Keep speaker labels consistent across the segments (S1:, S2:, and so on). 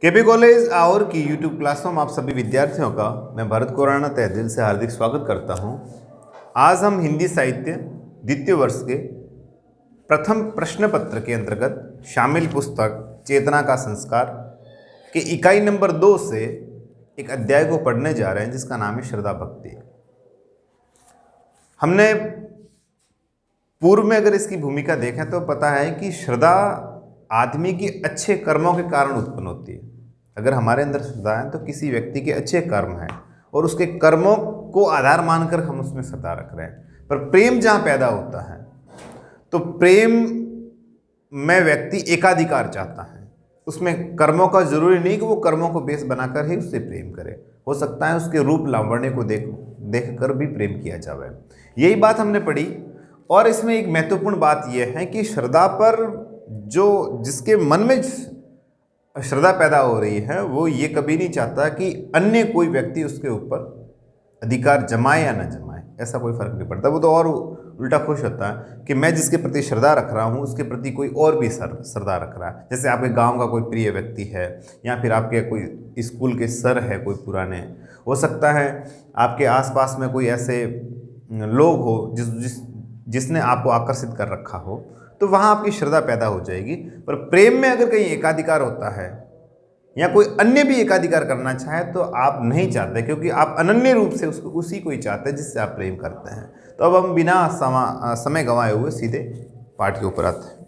S1: KP college और की YouTube क्लासों में आप सभी विद्यार्थियों का मैं भरत कोराना तहे दिल से हार्दिक स्वागत करता हूं। आज हम हिंदी साहित्य द्वितीय वर्ष के प्रथम प्रश्न पत्र के अंतर्गत शामिल पुस्तक चेतना का संस्कार के इकाई नंबर 2 से एक अध्याय को पढ़ने जा रहे हैं जिसका नाम है श्रद्धा भक्ति। हमने पूर्व में अगर इसकी भूमिका देखें तो पता है कि श्रद्धा आदमी की अच्छे कर्मों के कारण उत्पन्न होती है। अगर हमारे अंदर श्रद्धा है तो किसी व्यक्ति के अच्छे कर्म हैं और उसके कर्मों को आधार मानकर हम उसमें श्रद्धा रख रहे हैं। पर प्रेम जहाँ पैदा होता है तो प्रेम में व्यक्ति एकाधिकार चाहता है। उसमें कर्मों का जरूरी नहीं कि वो कर्मों को बेस बनाकर ही उससे प्रेम करे। हो सकता है उसके रूप लावण्य को देख कर भी प्रेम किया जाए। यही बात हमने पढ़ी। और इसमें एक महत्वपूर्ण बात यह है कि श्रद्धा पर जिसके मन में श्रद्धा पैदा हो रही है वो ये कभी नहीं चाहता कि अन्य कोई व्यक्ति उसके ऊपर अधिकार जमाए या न जमाए, ऐसा कोई फर्क नहीं पड़ता। वो तो और उल्टा खुश होता है कि मैं जिसके प्रति श्रद्धा रख रहा हूँ उसके प्रति कोई और भी श्रद्धा रख रहा है। जैसे आपके गांव का कोई प्रिय व्यक्ति है या फिर आपके कोई स्कूल के सर है कोई पुराने, हो सकता है आपके आसपास में कोई ऐसे लोग हो जिसने आपको आकर्षित कर रखा हो, तो वहाँ आपकी श्रद्धा पैदा हो जाएगी। पर प्रेम में अगर कहीं एकाधिकार होता है या कोई अन्य भी एकाधिकार करना चाहे तो आप नहीं चाहते, क्योंकि आप अनन्य रूप से उसी को ही चाहते हैं जिससे आप प्रेम करते हैं। तो अब हम बिना समय गंवाए हुए सीधे पाठ के ऊपर आते हैं।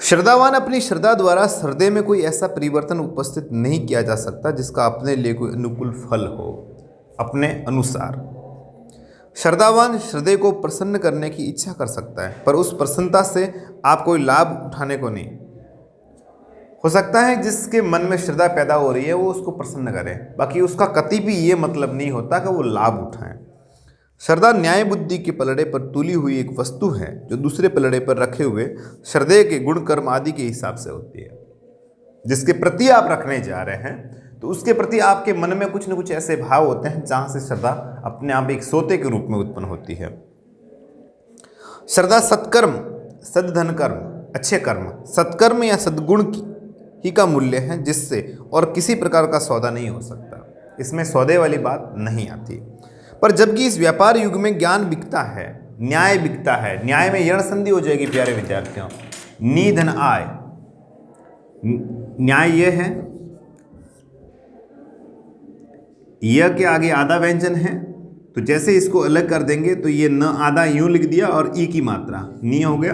S1: श्रद्धावान अपनी श्रद्धा द्वारा हृदय में कोई ऐसा परिवर्तन उपस्थित नहीं किया जा सकता जिसका अपने लिए कोई अनुकूल फल हो अपने अनुसार। श्रद्धावान हृदय को प्रसन्न करने की इच्छा कर सकता है, पर उस प्रसन्नता से आप कोई लाभ उठाने को नहीं। हो सकता है जिसके मन में श्रद्धा पैदा हो रही है वो उसको प्रसन्न करे, बाकी उसका कति भी ये मतलब नहीं होता कि वो लाभ उठाए। श्रद्धा न्याय बुद्धि के पलड़े पर तुली हुई एक वस्तु है जो दूसरे पलड़े पर रखे हुए हृदय के गुण कर्म आदि के हिसाब से होती है। जिसके प्रति आप रखने जा रहे हैं तो उसके प्रति आपके मन में कुछ न कुछ ऐसे भाव होते हैं जहां से श्रद्धा अपने आप एक सोते के रूप में उत्पन्न होती है। श्रद्धा सत्कर्म, सद्धन कर्म, अच्छे कर्म, सत्कर्म या सद्गुण ही का मूल्य है जिससे और किसी प्रकार का सौदा नहीं हो सकता। इसमें सौदे वाली बात नहीं आती। पर जबकि इस व्यापार युग में ज्ञान बिकता है, न्याय बिकता है। न्याय में यण संधि हो जाएगी प्यारे विद्यार्थियों, नी धन आय। न्याय यह है, यह के आगे आधा व्यंजन है तो जैसे इसको अलग कर देंगे तो ये न आधा यूं लिख दिया और ई की मात्रा नी हो गया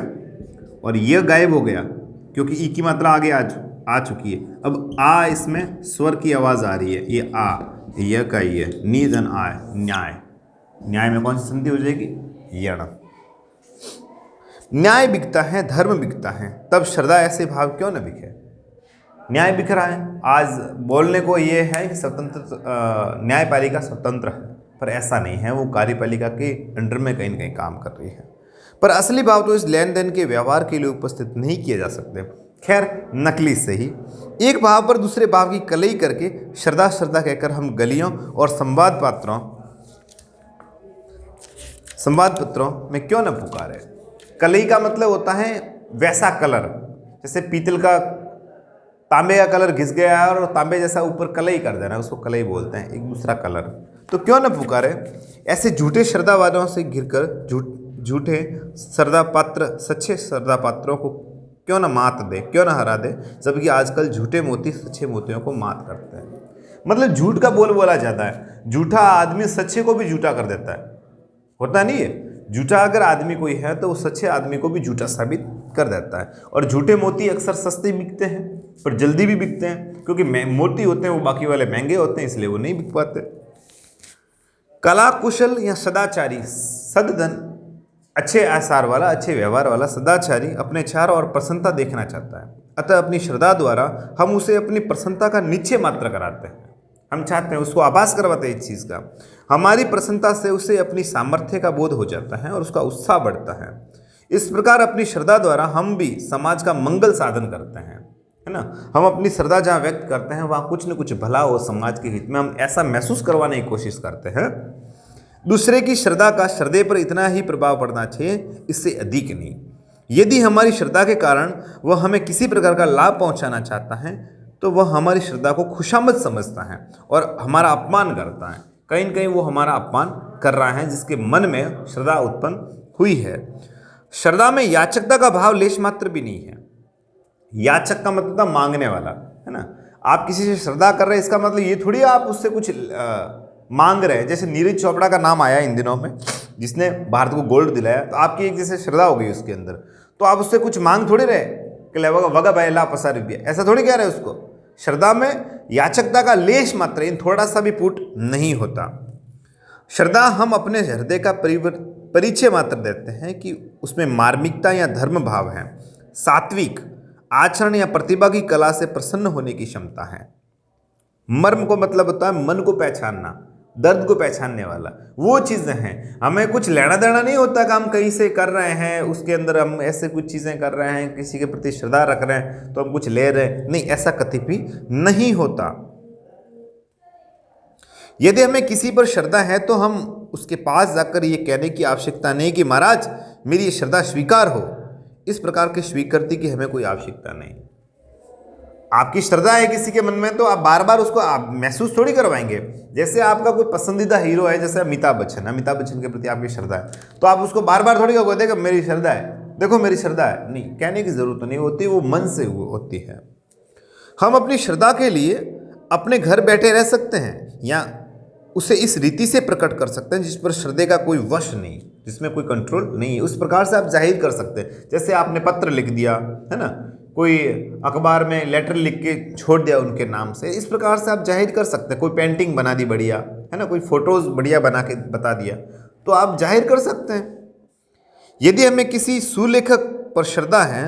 S1: और यह गायब हो गया क्योंकि ई की मात्रा आगे आ चुकी है। अब आ इसमें स्वर की आवाज आ रही है, ये आ, यह का ये नी धन आय, न्याय। न्याय में कौन सी संधि हो जाएगी? यण। न्याय बिकता है, धर्म बिकता है, तब श्रद्धा ऐसे भाव क्यों न बिके? न्याय बिक रहा है। आज बोलने को ये है कि स्वतंत्र न्यायपालिका स्वतंत्र है, पर ऐसा नहीं है। वो कार्यपालिका के अंडर में कहीं न कहीं काम कर रही है। पर असली भाव तो इस लेन देन के व्यवहार के लिए उपस्थित नहीं किए जा सकते। खैर, नकली से ही एक भाव पर दूसरे भाव की कलई करके श्रद्धा श्रद्धा कहकर हम गलियों और संवाद पत्रों में क्यों न पुकारे। कलई का मतलब होता है वैसा कलर, जैसे पीतल का तांबे का कलर घिस गया है और तांबे जैसा ऊपर कलई कर देना, उसको कलई बोलते हैं, एक दूसरा कलर। तो क्यों न पुकारे। ऐसे झूठे श्रद्धावादों से घिरकर झूठे श्रद्धा पात्र सच्चे श्रद्धा पात्रों को क्यों न मात दे, क्यों न हरा दे, जबकि आजकल झूठे मोती सच्चे मोतियों को मात करते हैं। मतलब झूठ का बोल बोला जाता है। झूठा आदमी सच्चे को भी झूठा कर देता है, होता नहीं है? झूठा अगर आदमी कोई है तो वो सच्चे आदमी को भी झूठा साबित कर देता है। और झूठे मोती अक्सर सस्ते बिकते हैं पर जल्दी भी बिकते हैं, क्योंकि मोती होते हैं वो बाकी वाले महंगे होते हैं, इसलिए वो नहीं बिक पाते। कला कुशल या सदाचारी, सद्धन, अच्छे आचार वाला, अच्छे व्यवहार वाला सदाचारी अपने चार और प्रसन्नता देखना चाहता है। अतः अपनी श्रद्धा द्वारा हम उसे अपनी प्रसन्नता का निश्चय मात्र कराते हैं। हम चाहते हैं, उसको आभास करवाते हैं इस चीज़ का। हमारी प्रसन्नता से उसे अपनी सामर्थ्य का बोध हो जाता है और उसका उत्साह बढ़ता है। इस प्रकार अपनी श्रद्धा द्वारा हम भी समाज का मंगल साधन करते हैं, है ना। हम अपनी श्रद्धा जहाँ व्यक्त करते हैं वहाँ कुछ न कुछ भला हो समाज के हित में, हम ऐसा महसूस करवाने की कोशिश करते हैं। दूसरे की श्रद्धा का हृदय पर इतना ही प्रभाव पड़ना चाहिए, इससे अधिक नहीं। यदि हमारी श्रद्धा के कारण वह हमें किसी प्रकार का लाभ पहुंचाना चाहता है तो वह हमारी श्रद्धा को खुशामद समझता है और हमारा अपमान करता है। कहीं न कहीं वो हमारा अपमान कर रहा है जिसके मन में श्रद्धा उत्पन्न हुई है। श्रद्धा में याचकता का भाव लेश मात्र भी नहीं है। याचक का मतलब था मांगने वाला, है ना। आप किसी से श्रद्धा कर रहे हैं इसका मतलब ये थोड़ी आप उससे कुछ मांग रहे हैं। जैसे नीरज चोपड़ा का नाम आया इन दिनों में, जिसने भारत को गोल्ड दिलाया, तो आपकी एक जैसे श्रद्धा हो गई उसके अंदर, तो आप उससे कुछ मांग थोड़ी रहे कि वगा भाई ला पसा रुपया, ऐसा थोड़ी कह रहे उसको। श्रद्धा में याचकता का लेश मात्र इन थोड़ा सा भी पुट नहीं होता। श्रद्धा हम अपने हृदय का परिचय मात्र देते हैं कि उसमें मार्मिकता या धर्म भाव है, सात्विक आचरण या प्रतिभा की कला से प्रसन्न होने की क्षमता है। मर्म को मतलब होता है मन को पहचानना, दर्द को पहचानने वाला, वो चीज़ें हैं। हमें कुछ लेना देना नहीं होता कि हम कहीं से कर रहे हैं, उसके अंदर हम ऐसे कुछ चीज़ें कर रहे हैं, किसी के प्रति श्रद्धा रख रहे हैं तो हम कुछ ले रहे हैं, नहीं, ऐसा कभी भी नहीं होता। यदि हमें किसी पर श्रद्धा है तो हम उसके पास जाकर ये कहने की आवश्यकता नहीं कि महाराज मेरी ये श्रद्धा स्वीकार हो। इस प्रकार की स्वीकृति की हमें कोई आवश्यकता नहीं। आपकी श्रद्धा है किसी के मन में तो आप बार बार उसको आप महसूस थोड़ी करवाएंगे। जैसे आपका कोई पसंदीदा हीरो है, जैसे अमिताभ बच्चन के प्रति आपकी श्रद्धा है, तो आप उसको बार बार थोड़ी कहोगे देखो मेरी श्रद्धा है, देखो मेरी श्रद्धा है, नहीं, कहने की जरूरत नहीं होती, वो मन से होती है। हम अपनी श्रद्धा के लिए अपने घर बैठे रह सकते हैं या उसे इस रीति से प्रकट कर सकते हैं जिस पर श्रद्धे का कोई वश नहीं, जिसमें कोई कंट्रोल नहीं है। उस प्रकार से आप जाहिर कर सकते हैं। जैसे आपने पत्र लिख दिया, है ना, कोई अखबार में लेटर लिख के छोड़ दिया उनके नाम से, इस प्रकार से आप जाहिर कर सकते हैं। कोई पेंटिंग बना दी बढ़िया, है ना, कोई फोटोज बढ़िया बना के बता दिया, तो आप जाहिर कर सकते हैं। यदि हमें किसी सुलेखक पर श्रद्धा है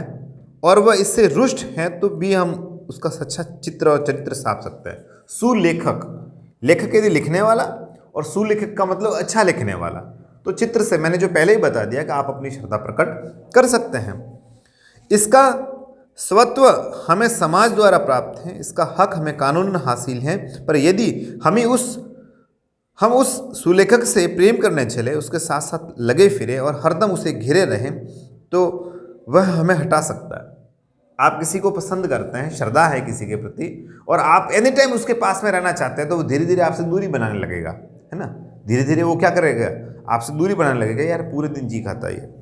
S1: और वह इससे रुष्ट है तो भी हम उसका सच्चा चित्र और चरित्र साध सकते हैं। सुलेखक, लेखक यदि लिखने वाला, और सुलेखक का मतलब अच्छा लिखने वाला, तो चित्र से मैंने जो पहले ही बता दिया कि आप अपनी श्रद्धा प्रकट कर सकते हैं। इसका स्वत्व हमें समाज द्वारा प्राप्त है, इसका हक हमें कानूनन हासिल है, पर यदि हम उस सुलेखक से प्रेम करने चले, उसके साथ साथ लगे फिरे और हरदम उसे घिरे रहें, तो वह हमें हटा सकता है। आप किसी को पसंद करते हैं, श्रद्धा है किसी के प्रति, और आप एनी टाइम उसके पास में रहना चाहते हैं, तो वो धीरे धीरे आपसे दूरी बनाने लगेगा, है ना। धीरे धीरे वो क्या करेगा, आपसे दूरी बनाने लगेगा। यार पूरे दिन जी खाता है।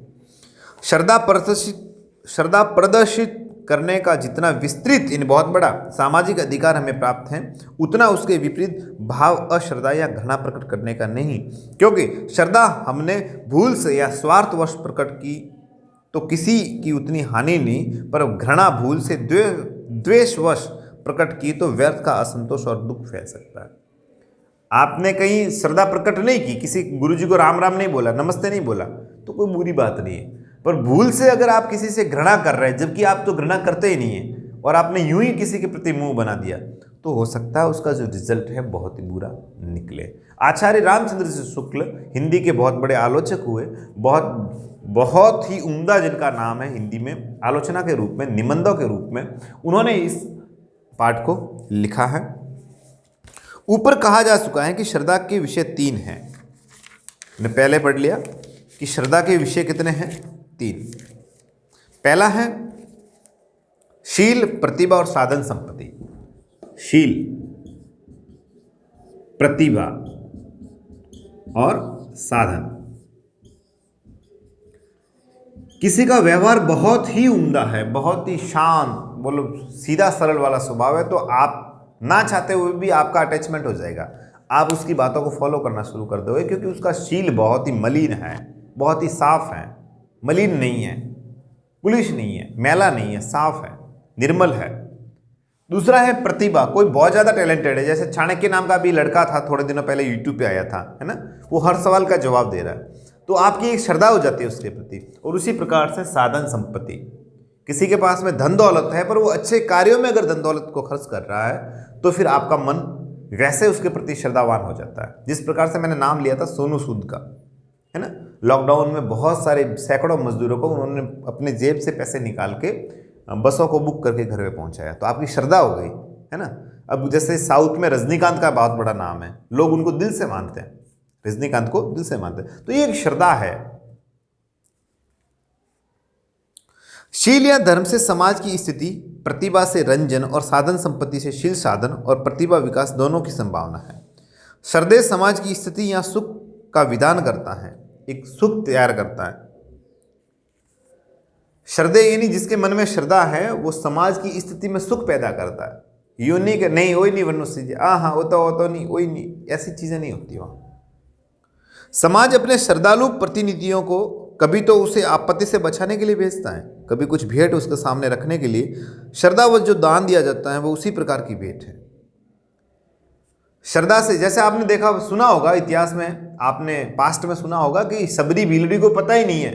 S1: श्रद्धा प्रदर्शित करने का जितना विस्तृत इन बहुत बड़ा सामाजिक अधिकार हमें प्राप्त है, उतना उसके विपरीत भाव अश्रद्धा या घृणा प्रकट करने का नहीं। क्योंकि श्रद्धा हमने भूल से या स्वार्थवश प्रकट की तो किसी की उतनी हानि नहीं, पर घृणा भूल से द्वेषवश प्रकट की तो व्यर्थ का असंतोष और दुख फैल सकता है। आपने कहीं श्रद्धा प्रकट नहीं की, किसी गुरुजी को राम राम नहीं बोला, नमस्ते नहीं बोला, तो कोई बुरी बात नहीं है। पर भूल से अगर आप किसी से घृणा कर रहे हैं, जबकि आप तो घृणा करते ही नहीं है, और आपने यूं ही किसी के प्रति मुंह बना दिया, तो हो सकता है उसका जो रिजल्ट है बहुत ही बुरा निकले। आचार्य रामचंद्र जी शुक्ल हिंदी के बहुत बड़े आलोचक हुए, बहुत ही उम्दा जिनका नाम है हिंदी में आलोचना के रूप में, निबंधों के रूप में उन्होंने इस पाठ को लिखा है। ऊपर कहा जा चुका है कि श्रद्धा के विषय 3 हैं। मैंने पहले पढ़ लिया कि श्रद्धा के विषय कितने हैं, 3। पहला है शील, प्रतिभा और साधन संपत्ति। शील, प्रतिभा और साधन। किसी का व्यवहार बहुत ही उम्दा है, बहुत ही शांत, बोलो सीधा सरल वाला स्वभाव है, तो आप ना चाहते हुए भी आपका अटैचमेंट हो जाएगा। आप उसकी बातों को फॉलो करना शुरू कर दोगे, क्योंकि उसका शील बहुत ही मलिन है, बहुत ही साफ है। मलिन नहीं है, पुलिश नहीं है, मैला नहीं है, साफ है, निर्मल है। दूसरा है प्रतिभा, कोई बहुत ज़्यादा टैलेंटेड है, जैसे चाणक्य नाम का भी लड़का था, थोड़े दिनों पहले यूट्यूब पे आया था, है ना, वो हर सवाल का जवाब दे रहा है, तो आपकी एक श्रद्धा हो जाती है उसके प्रति। और उसी प्रकार से साधन संपत्ति, किसी के पास में धन दौलत है, पर वो अच्छे कार्यों में अगर धन दौलत को खर्च कर रहा है, तो फिर आपका मन वैसे उसके प्रति श्रद्धावान हो जाता है। जिस प्रकार से मैंने नाम लिया था सोनू सूद का, है ना, लॉकडाउन में बहुत सारे सैकड़ों मजदूरों को उन्होंने अपने जेब से पैसे निकाल के बसों को बुक करके घर में पहुंचाया, तो आपकी श्रद्धा हो गई, है ना। अब जैसे साउथ में रजनीकांत का बहुत बड़ा नाम है, लोग उनको दिल से मानते हैं, रजनीकांत को दिल से मानते हैं, तो ये एक श्रद्धा है। शील या धर्म से समाज की स्थिति, प्रतिभा से रंजन और साधन संपत्ति से शील साधन और प्रतिभा विकास दोनों की संभावना है। श्रद्धेय समाज की स्थिति या सुख का विधान करता है, एक सुख तैयार करता है। श्रद्धेय यानी जिसके मन में श्रद्धा है वो समाज की स्थिति में सुख पैदा करता है। यूं नहीं कि नहीं वही नहीं वरनो सीधे हाँ वो तो नहीं वही नहीं, ऐसी चीजें नहीं होती वहां। समाज अपने श्रद्धालु प्रतिनिधियों को कभी तो उसे आपत्ति से बचाने के लिए भेजता है, कभी कुछ भेंट उसके सामने रखने के लिए। श्रद्धावश जो दान दिया जाता है वो उसी प्रकार की भेंट है। श्रद्धा से, जैसे आपने देखा सुना होगा इतिहास में, आपने पास्ट में सुना होगा कि सबरी भीलड़ी को पता ही नहीं है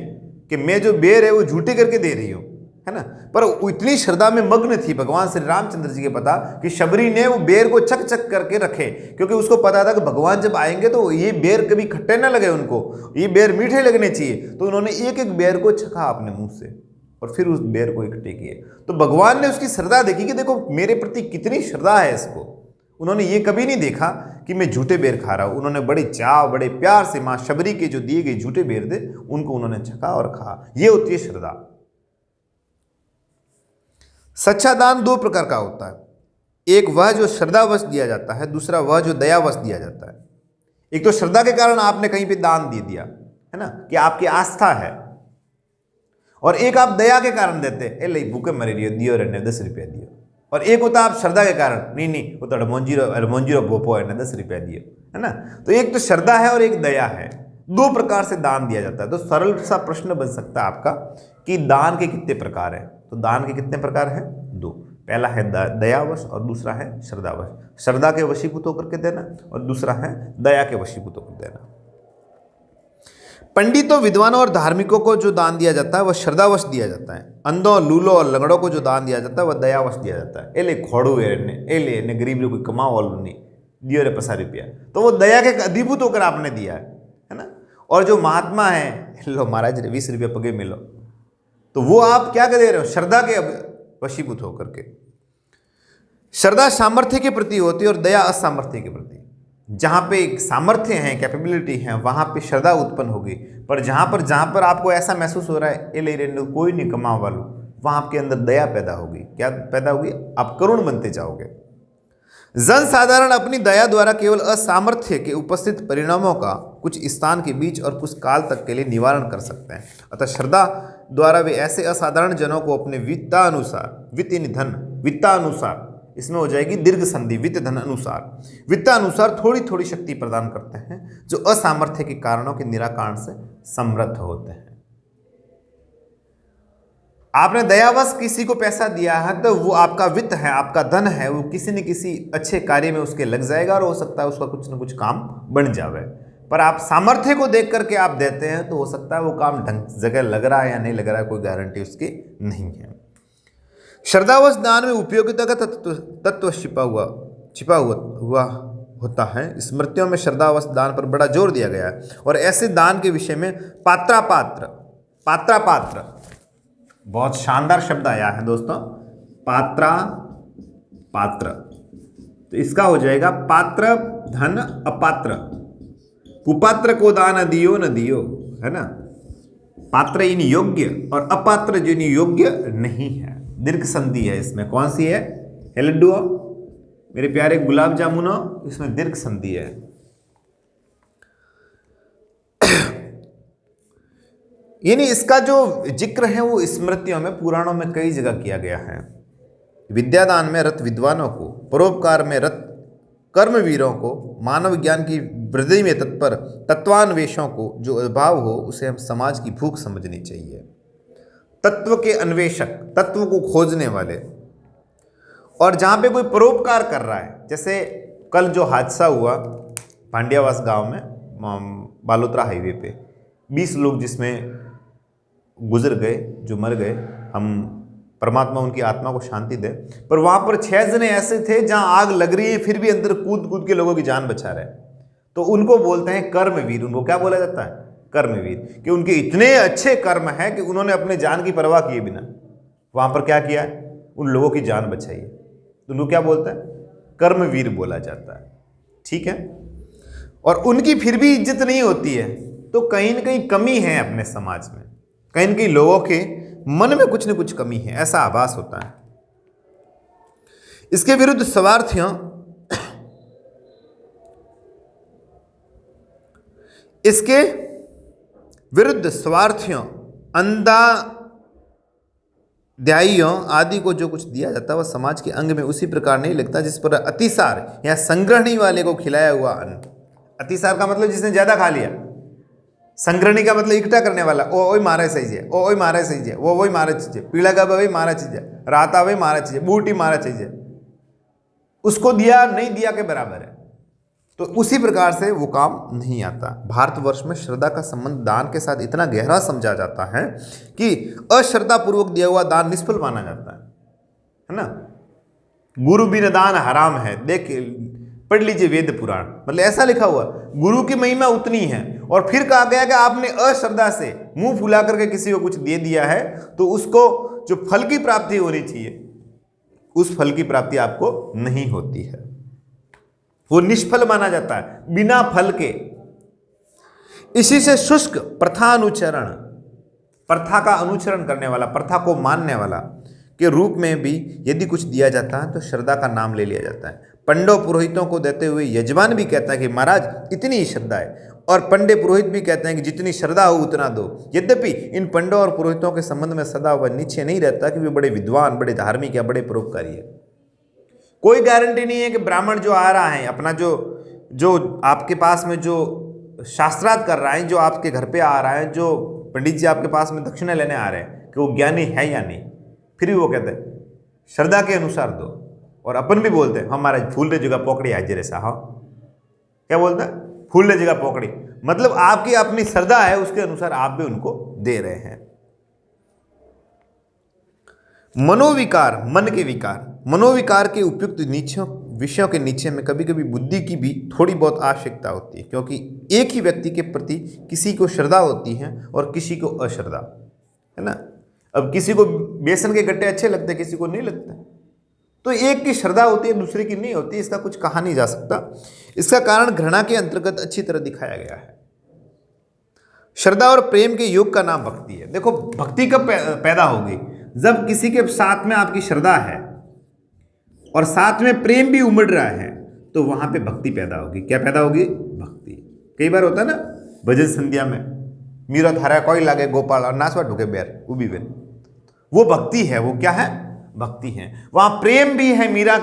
S1: कि मैं जो बेर है वो झूठी करके दे रही हूँ, है ना। पर वो इतनी श्रद्धा में मग्न थी भगवान श्री रामचंद्र जी के पता कि शबरी ने वो बेर को चक चक करके रखे, क्योंकि उसको पता था कि भगवान जब आएंगे तो ये बेर कभी खट्टे ना लगे उनको, ये बेर मीठे लगने चाहिए। तो उन्होंने एक एक बेर को चखा अपने मुंह से और फिर उस बेर को इकट्ठे किए। तो भगवान ने उसकी श्रद्धा देखी कि देखो मेरे प्रति कितनी श्रद्धा है इसको। उन्होंने ये कभी नहीं देखा कि मैं झूठे बेर खा रहा हूं। उन्होंने बड़े चाव बड़े प्यार से मां शबरी के जो दिए गए झूठे बेर थे उनको उन्होंने चखा और कहा। यह होती है श्रद्धा। सच्चा दान दो प्रकार का होता है, एक वह जो श्रद्धावश दिया जाता है, दूसरा वह जो दयावश दिया जाता है। एक तो श्रद्धा के कारण आपने कहीं पे दान दे दिया, है ना, कि आपकी आस्था है, और एक आप दया के कारण देते, ए ले भूखे मरे दियो रहने 10 रुपया दियो। और एक होता आप श्रद्धा के कारण, नहीं वो तो मोंजीरो भोपो है 10 रुपया दियो, है ना। तो एक तो श्रद्धा है और एक दया है, दो प्रकार से दान दिया जाता है। तो सरल सा प्रश्न बन सकता है आपका कि दान के कितने प्रकार हैं। तो दान के कितने प्रकार हैं? दो। पहला है दयावश और दूसरा है श्रद्धावश। श्रद्धा के वशीभूत होकर के देना और दूसरा है दया के वशीभूत होकर देना। पंडितों, विद्वानों और धार्मिकों को जो दान दिया जाता है वह श्रद्धावश दिया जाता है। अंधों, लूलों और लंगड़ों को जो दान दिया जाता है वह दयावश दिया जाता है। एले खोड़ू एले गरीब लोग कमाओ वालों ने दियो रे 50 रुपया, तो वो दया के अधिभूत होकर आपने दिया है ना। और जो महात्मा है, लो महाराज 20 रुपया पगे मिलो, तो वो आप क्या कर दे रहे हो? श्रद्धा के वशीभूत होकर के। श्रद्धा सामर्थ्य के प्रति होती है और दया असामर्थ्य के प्रति। जहां पे सामर्थ्य है, कैपेबिलिटी है, वहां पे श्रद्धा उत्पन्न होगी। पर जहां पर आपको ऐसा महसूस हो रहा है ए ले रहे कोई नहीं कमा वालू, वहां आपके अंदर दया पैदा होगी। क्या पैदा होगी? आप करुण बनते जाओगे। जन साधारण अपनी दया द्वारा केवल असामर्थ्य के उपस्थित परिणामों का कुछ स्थान के बीच और कुछ काल तक के लिए निवारण कर सकते हैं। अतः श्रद्धा द्वारा वे ऐसे असाधारण जनों को अपने वित्तानुसार, इसमें हो जाएगी दीर्घ संधि, वित्त धन अनुसार, वित्तानुसार थोड़ी थोड़ी शक्ति प्रदान करते हैं, जो असामर्थ्य के कारणों के निराकरण से समर्थ होते हैं। आपने दयावश किसी को पैसा दिया है तो वो आपका वित्त है, आपका धन है, वो किसी न किसी अच्छे कार्य में उसके लग जाएगा और हो सकता है उसका कुछ न कुछ काम बन जावे। पर आप सामर्थ्य को देख करके आप देते हैं तो हो सकता है वो काम ढंग जगह लग रहा है या नहीं लग रहा है, कोई गारंटी उसकी नहीं है। श्रद्धावश दान में उपयोगिता का तत्व छिपा हुआ होता है। स्मृतियों में श्रद्धावश दान पर बड़ा जोर दिया गया है और ऐसे दान के विषय में पात्र बहुत शानदार शब्द आया है दोस्तों, पात्र। तो इसका हो जाएगा पात्र धन अपात्र, कुपात्र को दान दियो न दियो, है ना। पात्र इन योग्य और अपात्र जो योग्य नहीं है, दीर्घ संधि है इसमें। कौन सी है? लड्डू मेरे प्यारे गुलाब जामुनो, इसमें दीर्घ संधि है। यानी इसका जो जिक्र है वो स्मृतियों में, पुराणों में कई जगह किया गया है। विद्यादान में रत विद्वानों को, परोपकार में रत कर्मवीरों को, मानव ज्ञान की वृद्धि में तत्पर तत्वान्वेषों को जो अभाव हो उसे हम समाज की भूख समझनी चाहिए। तत्व के अन्वेषक, तत्व को खोजने वाले, और जहाँ पे कोई परोपकार कर रहा है, जैसे कल जो हादसा हुआ भांडियावास गांव में बालोतरा हाईवे पे, 20 लोग जिसमें गुजर गए, जो मर गए, हम परमात्मा उनकी आत्मा को शांति दे। पर वहाँ पर 6 जने ऐसे थे जहाँ आग लग रही है फिर भी अंदर कूद के लोगों की जान बचा रहे, तो उनको बोलते हैं कर्मवीर। उनको क्या बोला जाता है? कर्मवीर। कि उनके इतने अच्छे कर्म है कि उन्होंने अपने जान की परवाह किए बिना वहाँ पर क्या किया है? उन लोगों की जान बचाई है। तो उनको क्या बोलते हैं? कर्मवीर बोला जाता है। ठीक है। और उनकी फिर भी इज्जत नहीं होती है, तो कहीं ना कहीं कमी है अपने समाज में। कहीं न कहीं लोगों के मन में कुछ न कुछ कमी है, ऐसा आभास होता है। इसके विरुद्ध स्वार्थियों अंधाध्यायियों आदि को जो कुछ दिया जाता है वह समाज के अंग में उसी प्रकार नहीं लगता जिस पर अतिसार या संग्रहणी वाले को खिलाया हुआ अन्न। अतिसार का मतलब जिसने ज्यादा खा लिया, संग्रहणी का मतलब इकट्ठा करने वाला, ओ वही मारे सही है, ओ वही मारे सही है, वो वही मारे चीजें, पीड़ा का वही मारा चीजें, राता वही मारा चीजें, बूटी मारा चीजें, उसको दिया नहीं दिया के बराबर है। तो उसी प्रकार से वो काम नहीं आता। भारतवर्ष में श्रद्धा का संबंध दान के साथ इतना गहरा समझा जाता है कि अश्रद्धा पूर्वक दिया हुआ दान निष्फल माना जाता है ना। गुरु बिन दान हराम है, देख पढ़ लीजिए वेद पुराण, मतलब ऐसा लिखा हुआ गुरु की महिमा उतनी है। और फिर कहा गया कि आपने अश्रद्धा से मुंह फुला करके किसी को कुछ दे दिया है तो उसको जो फल की प्राप्ति होनी चाहिए उस फल की प्राप्ति आपको नहीं होती है, वो निष्फल माना जाता है बिना फल के। इसी से शुष्क प्रथानुचरण, प्रथा का अनुचरण करने वाला, प्रथा को मानने वाला के रूप में भी यदि कुछ दिया जाता है तो श्रद्धा का नाम ले लिया जाता है। पंडव पुरोहितों को देते हुए यजमान भी कहता है कि महाराज इतनी ही श्रद्धा है, और पंडे पुरोहित भी कहते हैं कि जितनी श्रद्धा हो उतना दो। यद्यपि इन पंडों और पुरोहितों के संबंध में सदा वह निश्चय नहीं रहता कि वे बड़े विद्वान, बड़े धार्मिक या बड़े परोपकारी है। कोई गारंटी नहीं है कि ब्राह्मण जो आ रहा है अपना जो आपके पास में जो शास्त्रार्थ कर रहा है, जो आपके घर पे आ रहा है, जो पंडित जी आपके पास में दक्षिणा लेने आ रहे हैं, कि वो ज्ञानी है या नहीं। फिर भी वो कहते हैं श्रद्धा के अनुसार दो। और अपन भी बोलते हैं हमारा फूल रे जगह पोकड़ी हाजिर ऐसा, हाँ क्या बोलता है, फूल रे जगह पोकड़ी, मतलब आपकी अपनी श्रद्धा है उसके अनुसार आप भी उनको दे रहे हैं। मनोविकार, मन के विकार, मनोविकार के उपयुक्त विषयों के नीचे में कभी कभी बुद्धि की भी थोड़ी बहुत आवश्यकता होती है, क्योंकि एक ही व्यक्ति के प्रति किसी को श्रद्धा होती है और किसी को अश्रद्धा, है ना। अब किसी को बेसन के गट्टे अच्छे लगते, किसी को नहीं लगते, तो एक की श्रद्धा होती है दूसरे की नहीं होती, इसका कुछ कहा नहीं जा सकता। इसका कारण घृणा के अंतर्गत अच्छी तरह दिखाया गया है। श्रद्धा और प्रेम के योग का नाम भक्ति है। देखो भक्ति कब पैदा होगी, जब किसी के साथ में आपकी श्रद्धा है और साथ में प्रेम भी उमड़ रहा है, तो वहां पे भक्ति पैदा होगी। क्या पैदा होगी, भक्ति। कई बार होता है ना भजन संध्या में, मीरा थारा कोई लागे गोपाल और नाचवा ढुके बैर उबी बेन, वो भक्ति है। वो क्या है, भक्ति है। वहां प्रेम भी है, मीरा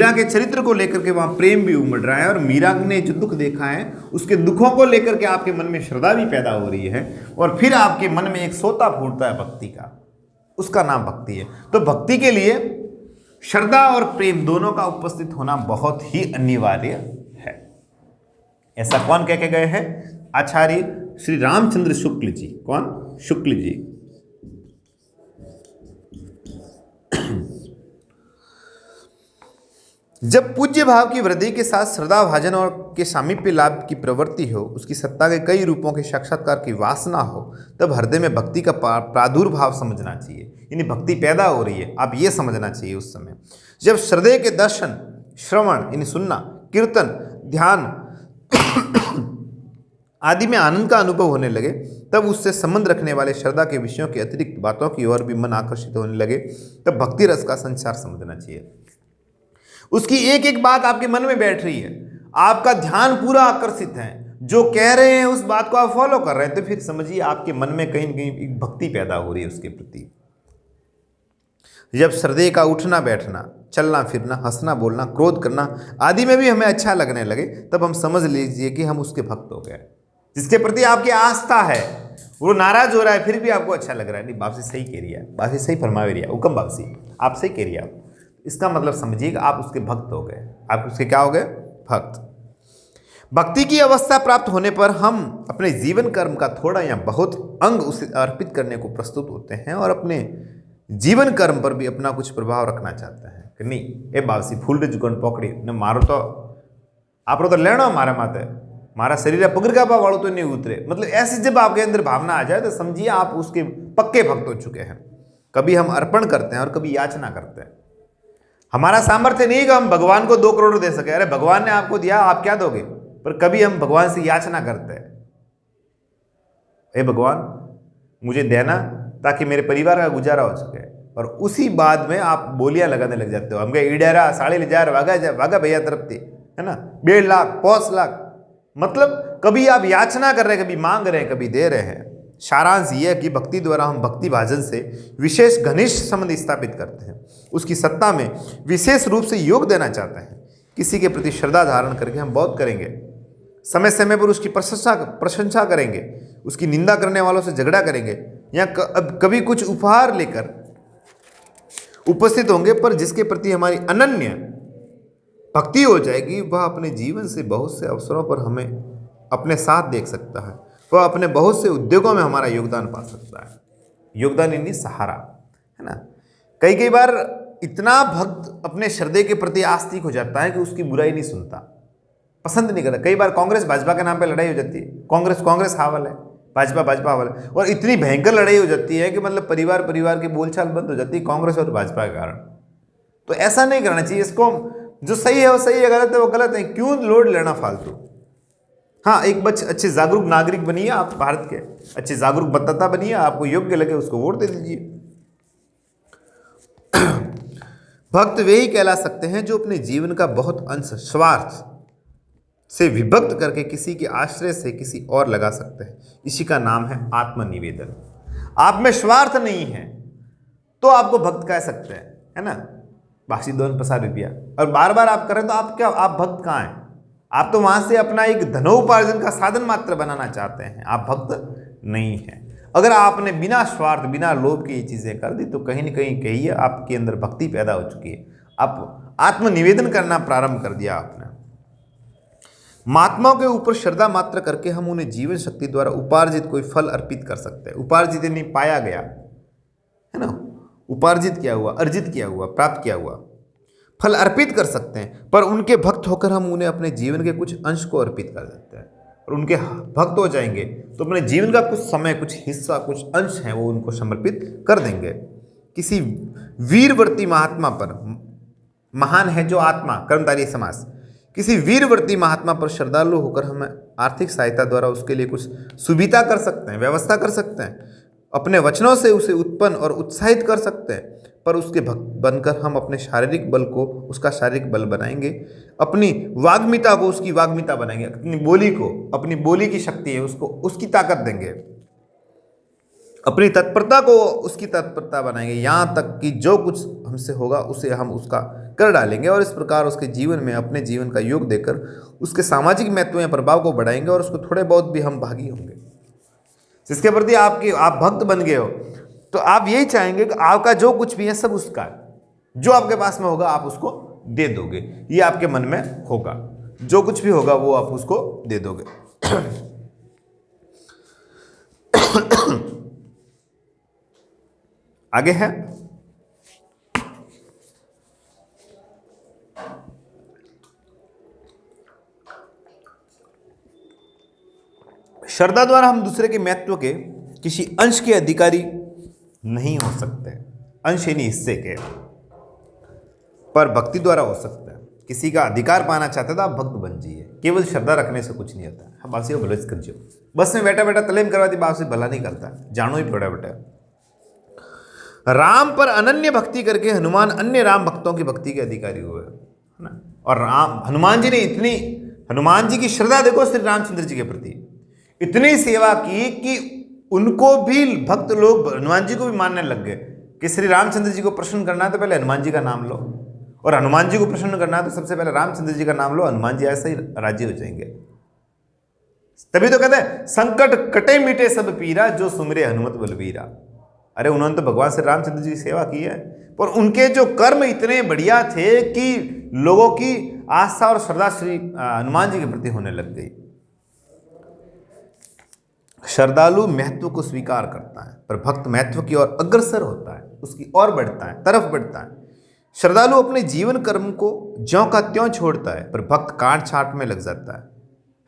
S1: के चरित्र को लेकर के वहां प्रेम भी उमड़ रहा है, और मीरा ने जो दुख देखा है उसके दुखों को लेकर के आपके मन में श्रद्धा भी पैदा हो रही है, और फिर आपके मन में एक सोता फूटता है भक्ति का, उसका नाम भक्ति है। तो भक्ति के लिए श्रद्धा और प्रेम दोनों का उपस्थित होना बहुत ही अनिवार्य है। ऐसा कौन कह के गए हैं, आचार्य श्री रामचंद्र शुक्ल जी। कौन, शुक्ल जी। जब पूज्य भाव की वृद्धि के साथ श्रद्धा भाजन और के सामीप्य लाभ की प्रवृत्ति हो, उसकी सत्ता के कई रूपों के साक्षात्कार की वासना हो, तब हृदय में भक्ति का प्रादुर्भाव समझना चाहिए, यानी भक्ति पैदा हो रही है, आप ये समझना चाहिए उस समय। जब हृदय के दर्शन, श्रवण यानी सुनना, कीर्तन, ध्यान आदि में आनंद का अनुभव होने लगे, तब उससे संबंध रखने वाले श्रद्धा के विषयों की अतिरिक्त बातों की ओर भी मन आकर्षित होने लगे, तब भक्ति रस का संचार समझना चाहिए। उसकी एक एक बात आपके मन में बैठ रही है, आपका ध्यान पूरा आकर्षित है, जो कह रहे हैं उस बात को आप फॉलो कर रहे हैं, तो फिर समझिए आपके मन में कहीं न कहीं एक भक्ति पैदा हो रही है उसके प्रति। जब हृदय का उठना बैठना, चलना फिरना, हंसना बोलना, क्रोध करना आदि में भी हमें अच्छा लगने लगे, तब हम समझ लीजिए कि हम उसके भक्त हो गए। जिसके प्रति आपकी आस्था है, वो नाराज हो रहा है फिर भी आपको अच्छा लग रहा है, नहीं बाप से सही कह रही है, बाप से सही फरमा रही है, हुक्म बाप से आप सही कह रही है, आप इसका मतलब समझिएगा आप उसके भक्त हो गए। आप उसके क्या हो गए, भक्त। भक्ति की अवस्था प्राप्त होने पर हम अपने जीवन कर्म का थोड़ा या बहुत अंग उसे अर्पित करने को प्रस्तुत होते हैं, और अपने जीवन कर्म पर भी अपना कुछ प्रभाव रखना चाहते हैं कि नहीं ए बावसी फूल रे जुगन पकड़ी ने मारो तो आप तो लेना मारा माते मारा शरीर पकड़ का वालों तो नहीं उतरे, मतलब ऐसी जब आपके अंदर भावना आ जाए तो समझिए आप उसके पक्के भक्त हो चुके हैं। कभी हम अर्पण करते हैं और कभी याचना करते हैं। हमारा सामर्थ्य नहीं कि हम भगवान को 2 करोड़ दे सके, अरे भगवान ने आपको दिया आप क्या दोगे, पर कभी हम भगवान से याचना करते हैं, हे भगवान मुझे देना ताकि मेरे परिवार का गुजारा हो सके। और उसी बाद में आप बोलियां लगाने लग जाते हो, हम गए ईडेरा 4,500 वागा भैया तरफ थी, है ना, 1.5 लाख 5 लाख। मतलब कभी आप याचना कर रहे हैं, कभी मांग रहे हैं, कभी दे रहे हैं। सारांश यह है कि भक्ति द्वारा हम भक्ति भाजन से विशेष घनिष्ठ संबंध स्थापित करते हैं, उसकी सत्ता में विशेष रूप से योग देना चाहते हैं। किसी के प्रति श्रद्धा धारण करके हम बहुत करेंगे, समय समय पर उसकी प्रशंसा करेंगे, उसकी निंदा करने वालों से झगड़ा करेंगे, या कभी कुछ उपहार लेकर उपस्थित होंगे, पर जिसके प्रति हमारी अनन्य भक्ति हो जाएगी वह अपने जीवन से बहुत से अवसरों पर हमें अपने साथ देख सकता है, वह अपने बहुत से उद्योगों में हमारा योगदान पा सकता है। योगदान यानी सहारा, है ना। कई बार इतना भक्त अपने श्रद्धे के प्रति आस्तिक हो जाता है कि उसकी बुराई नहीं सुनता, पसंद नहीं करता। कई बार कांग्रेस भाजपा के नाम पे लड़ाई हो जाती है, कांग्रेस हावल है, भाजपा हावल है, और इतनी भयंकर लड़ाई हो जाती है कि मतलब परिवार की बोलचाल बंद हो जाती है कांग्रेस और भाजपा के कारण। तो ऐसा नहीं करना चाहिए। इसको जो सही है वो सही है, गलत है वो गलत है, क्यों लोड लेना फालतू। हाँ, एक अच्छे जागरूक नागरिक बनिए, आप भारत के अच्छे जागरूक मतदाता बनिए, आपको योग्य लगे उसको वोट दे दीजिए। भक्त वे ही कहला सकते हैं जो अपने जीवन का बहुत अंश स्वार्थ से विभक्त करके किसी के आश्रय से किसी और लगा सकते हैं। इसी का नाम है आत्मनिवेदन। आप में स्वार्थ नहीं है तो आपको भक्त कह सकते हैं, है ना। बासी 2 रुपया और बार बार आप करें तो आप भक्त कहाँ हैं? आप तो वहां से अपना एक धनोपार्जन का साधन मात्र बनाना चाहते हैं, आप भक्त नहीं हैं। अगर आपने बिना स्वार्थ बिना लोभ की ये चीजें कर दी तो कहीं ना कहीं कहिए आपके अंदर भक्ति पैदा हो चुकी है, आप आत्मनिवेदन करना प्रारंभ कर दिया आपने। महात्माओं के ऊपर श्रद्धा मात्र करके हम उन्हें जीवन शक्ति द्वारा उपार्जित कोई फल अर्पित कर सकते हैं। उपार्जित नहीं पाया गया, है ना, उपार्जित किया हुआ, अर्जित किया हुआ, प्राप्त किया हुआ फल अर्पित कर सकते हैं। पर उनके भक्त होकर हम उन्हें अपने जीवन के कुछ अंश को अर्पित कर देते हैं, और उनके भक्त हो जाएंगे तो अपने जीवन का कुछ समय, कुछ हिस्सा, कुछ अंश है वो उनको समर्पित कर देंगे। किसी वीरवर्ती महात्मा पर, महान है जो आत्मा, कर्मधारय समास, किसी वीरवर्ती महात्मा पर श्रद्धालु होकर हमें आर्थिक सहायता द्वारा उसके लिए कुछ सुविधा कर सकते हैं, व्यवस्था कर सकते हैं, अपने वचनों से उसे उत्पन्न और उत्साहित कर सकते हैं। पर उसके भक्त बनकर हम अपने शारीरिक बल को उसका शारीरिक बल बनाएंगे, अपनी वाग्मिता को उसकी वाग्मिता बनाएंगे, अपनी बोली को, अपनी बोली की शक्ति है उसको उसकी ताकत देंगे, अपनी तत्परता को उसकी तत्परता बनाएंगे, यहाँ तक कि जो कुछ हमसे होगा उसे हम उसका कर डालेंगे। और इस प्रकार उसके जीवन में अपने जीवन का योग देकर उसके सामाजिक महत्व या प्रभाव को बढ़ाएंगे, और उसको थोड़े बहुत भी हम भागी होंगे। जिसके प्रति आप भक्त बन गए हो तो आप यही चाहेंगे कि आपका जो कुछ भी है सब उसका, जो आपके पास में होगा आप उसको दे दोगे, ये आपके मन में होगा, जो कुछ भी होगा वो आप उसको दे दोगे। आगे है श्रद्धा द्वारा हम दूसरे के महत्व के किसी अंश के अधिकारी नहीं हो सकते, अंश यानी हिस्से के, पर भक्ति द्वारा हो सकता है। किसी का अधिकार पाना चाहते तो आप भक्त बन जाइए, केवल श्रद्धा रखने से कुछ नहीं होता। हम बासी को भले कर जियो, बस में बैठा बैठा तलेम करवा दी, बाप से भला नहीं करता, जानो ही पड़ा बेटा। राम पर अनन्य भक्ति करके हनुमान अन्य राम भक्तों की भक्ति के अधिकारी हुए, है ना। और हनुमान जी ने इतनी, हनुमान जी की श्रद्धा देखो श्री रामचंद्र जी के प्रति, इतनी सेवा की कि उनको भी भक्त लोग हनुमान जी को भी मानने लग गए कि श्री रामचंद्र जी को प्रसन्न करना है तो पहले हनुमान जी का नाम लो, और हनुमान जी को प्रसन्न करना है तो सबसे पहले रामचंद्र जी का नाम लो, हनुमान जी ऐसे ही राजी हो जाएंगे। तभी तो कहते हैं संकट कटे मिटे सब पीरा, जो सुमरे हनुमत बलबीरा। अरे उन्होंने तो भगवान श्री रामचंद्र जी की सेवा की है, पर उनके जो कर्म इतने बढ़िया थे कि लोगों की आस्था और श्रद्धा श्री हनुमान जी के प्रति होने लग गई। श्रद्धालु महत्व को स्वीकार करता है, पर भक्त महत्व की ओर अग्रसर होता है, उसकी ओर बढ़ता है, तरफ बढ़ता है। श्रद्धालु अपने जीवन कर्म को ज्यों का त्यों छोड़ता है, पर भक्त काट छाट में लग जाता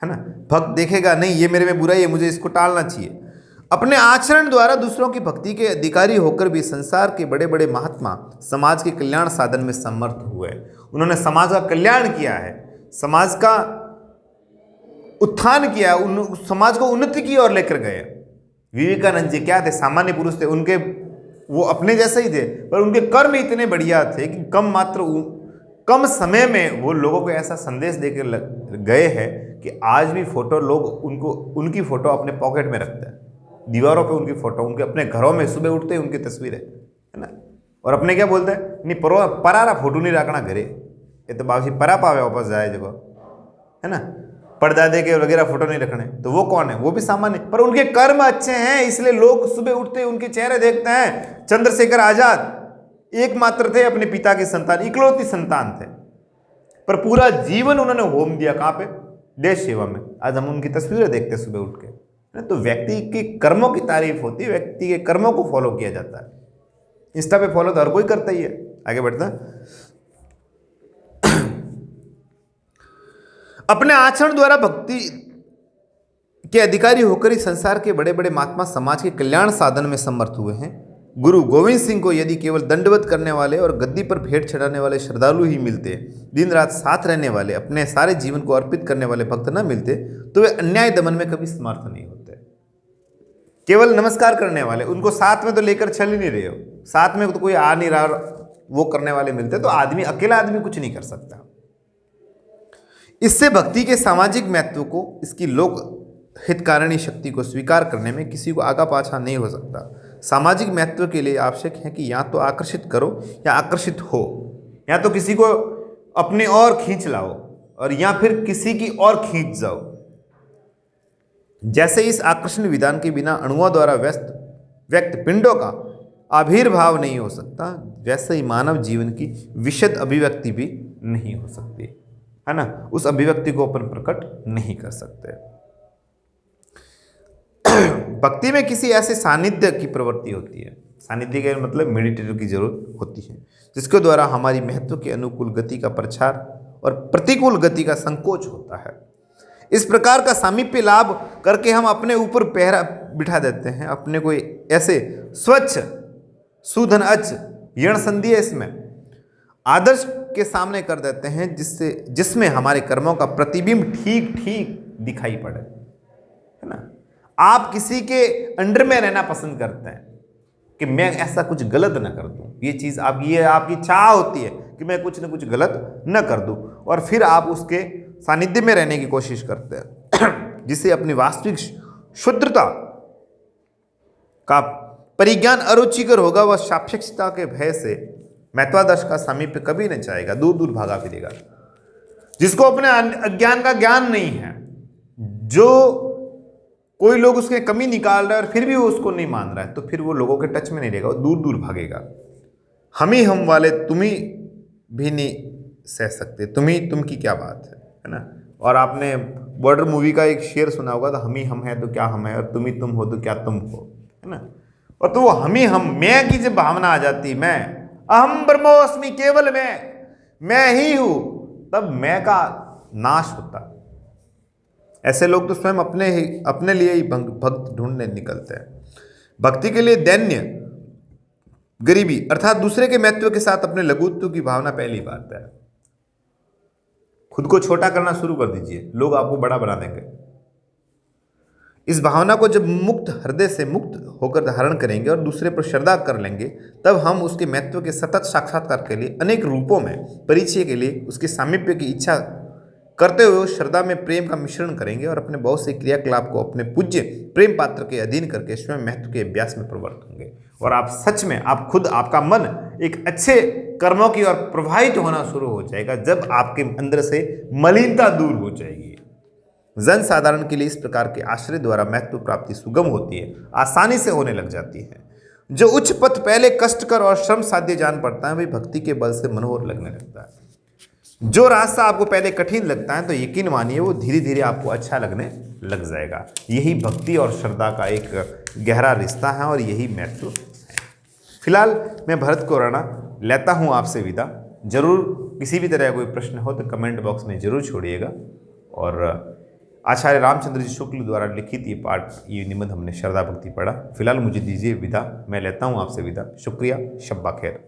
S1: है ना। भक्त देखेगा नहीं ये मेरे में बुराई है, मुझे इसको टालना चाहिए। अपने आचरण द्वारा दूसरों की भक्ति के अधिकारी होकर भी संसार के बड़े बड़े महात्मा समाज के कल्याण साधन में समर्थ हुए। उन्होंने समाज का कल्याण किया है, समाज का उत्थान किया, समाज को उन्नति की ओर लेकर गए। विवेकानंद जी क्या थे, सामान्य पुरुष थे, उनके वो अपने जैसे ही थे, पर उनके कर्म इतने बढ़िया थे कि कम समय में वो लोगों को ऐसा संदेश देकर गए हैं कि आज भी फोटो लोग उनकी फोटो अपने पॉकेट में रखते हैं, दीवारों पे उनकी फोटो, उनके अपने घरों में सुबह उठते ही उनकी तस्वीरें, है ना। और अपने क्या बोलते हैं, नहीं परारा फोटो नहीं रखना घरे, ये तो बाबी परा पावे वापस जाए जब, है ना, परदादे के वगैरह फोटो नहीं रखने। तो वो कौन है, वो भी सामान्य, पर उनके कर्म अच्छे हैं इसलिए लोग सुबह उठते ही उनके चेहरे देखते हैं। चंद्रशेखर आजाद एकमात्र थे अपने पिता की संतान, इकलौती संतान थे, पर पूरा जीवन उन्होंने होम दिया कहाँ पे, देश सेवा में। आज हम उनकी तस्वीरें देखते हैं सुबह उठ के। तो व्यक्ति के कर्मों की तारीफ होती है, व्यक्ति के कर्मों को फॉलो किया जाता है। इंस्टा पे फॉलो तो हर कोई करता ही है। आगे बढ़ता अपने आचरण द्वारा भक्ति के अधिकारी होकर ही संसार के बड़े बड़े महात्मा समाज के कल्याण साधन में समर्थ हुए हैं। गुरु गोविंद सिंह को यदि केवल दंडवत करने वाले और गद्दी पर भेंट चढ़ाने वाले श्रद्धालु ही मिलते, दिन रात साथ रहने वाले, अपने सारे जीवन को अर्पित करने वाले भक्त न मिलते, तो वे अन्याय दमन में कभी समर्थ नहीं होते। केवल नमस्कार करने वाले, उनको साथ में तो लेकर चल ही नहीं रहे हो, साथ में तो कोई आ नहीं रहा, वो करने वाले मिलते, तो अकेला आदमी कुछ नहीं कर सकता। इससे भक्ति के सामाजिक महत्व को, इसकी लोक हितकारिणी शक्ति को स्वीकार करने में किसी को आगा पाछा नहीं हो सकता। सामाजिक महत्व के लिए आवश्यक है कि या तो आकर्षित करो या आकर्षित हो, या तो किसी को अपने और खींच लाओ और या फिर किसी की और खींच जाओ। जैसे इस आकर्षण विधान के बिना अणुओं द्वारा व्यक्त पिंडों का आविर्भाव नहीं हो सकता, वैसे ही मानव जीवन की विशद अभिव्यक्ति भी नहीं हो सकती, है ना। उस अभिव्यक्ति को अपन प्रकट नहीं कर सकते। भक्ति में किसी ऐसे सानिध्य की प्रवृत्ति होती है, सानिध्य का मतलब मेडिटेटर की जरूरत होती है, जिसके द्वारा हमारी महत्व के अनुकूल गति का प्रचार और प्रतिकूल गति का संकोच होता है। इस प्रकार का सामीप्य लाभ करके हम अपने ऊपर पहरा बिठा देते हैं, अपने कोई ऐसे स्वच्छ सुधन अच्छ यण संधि है इसमें आदर्श के सामने कर देते हैं, जिसमें हमारे कर्मों का प्रतिबिंब ठीक ठीक दिखाई पड़े, है ना। आप किसी के अंडर में रहना पसंद करते हैं कि मैं ऐसा कुछ गलत ना कर दूं, ये आपकी चाह होती है कि मैं कुछ ना कुछ गलत न कर दूं, और फिर आप उसके सानिध्य में रहने की कोशिश करते हैं, जिससे अपनी वास्तविक शुद्धता का परिज्ञान अरुचिकर होगा। वह सापेक्षता के भय से महत्वादर्श का सामीप्य कभी नहीं चाहेगा, दूर दूर भागा फिरेगा। जिसको अपने अज्ञान का ज्ञान नहीं है, जो कोई लोग उसके कमी निकाल रहा है और फिर भी वो उसको नहीं मान रहा है, तो फिर वो लोगों के टच में नहीं रहेगा, वो दूर दूर भागेगा। हम वाले तुम ही भी नहीं सह सकते, तुम की क्या बात है ना। और आपने बॉर्डर मूवी का एक शेर सुना होगा, तो हम है तो क्या हम है, और तुम हो तो क्या तुम हो, है ना। और तो वो हम मैं की जब भावना आ जाती, मैं अहम ब्रह्मोस्मि केवल मैं ही हूं, तब मैं का नाश होता। ऐसे लोग तो स्वयं अपने लिए ही भक्त ढूंढने निकलते हैं। भक्ति के लिए दैन्य गरीबी अर्थात दूसरे के महत्व के साथ अपने लघुत्व की भावना पहली बात है। खुद को छोटा करना शुरू कर दीजिए, लोग आपको बड़ा बना देंगे। इस भावना को जब मुक्त हृदय से मुक्त होकर धारण करेंगे और दूसरे पर श्रद्धा कर लेंगे, तब हम उसके महत्व के सतत साक्षात्कार के लिए अनेक रूपों में परिचय के लिए उसके सामीप्य की इच्छा करते हुए उस श्रद्धा में प्रेम का मिश्रण करेंगे और अपने बहुत से क्रियाकलाप को अपने पूज्य प्रेम पात्र के अधीन करके स्वयं महत्व के अभ्यास में प्रवृत्त होंगे। और आप सच में आपका मन एक अच्छे कर्मों की ओर प्रवाहित होना शुरू हो जाएगा, जब आपके अंदर से मलिनता दूर हो जाएगी। जन साधारण के लिए इस प्रकार के आश्रय द्वारा महत्व प्राप्ति सुगम होती है, आसानी से होने लग जाती है। जो उच्च पथ पहले कष्टकर और श्रम साध्य जान पड़ता है, वही भक्ति के बल से मनोहर लगने लगता है। जो रास्ता आपको पहले कठिन लगता है, तो यकीन मानिए वो धीरे धीरे आपको अच्छा लगने लग जाएगा। यही भक्ति और श्रद्धा का एक गहरा रिश्ता है और यही महत्व है। फिलहाल मैं भरत कोराना लेता हूँ आपसे विदा। जरूर किसी भी तरह कोई प्रश्न हो तो कमेंट बॉक्स में जरूर छोड़िएगा। और आचार्य रामचंद्र जी शुक्ल द्वारा लिखित ये निबंध हमने श्रद्धा भक्ति पढ़ा। फिलहाल मुझे दीजिए विदा, मैं लेता हूँ आपसे विदा। शुक्रिया, शब्बा खैर।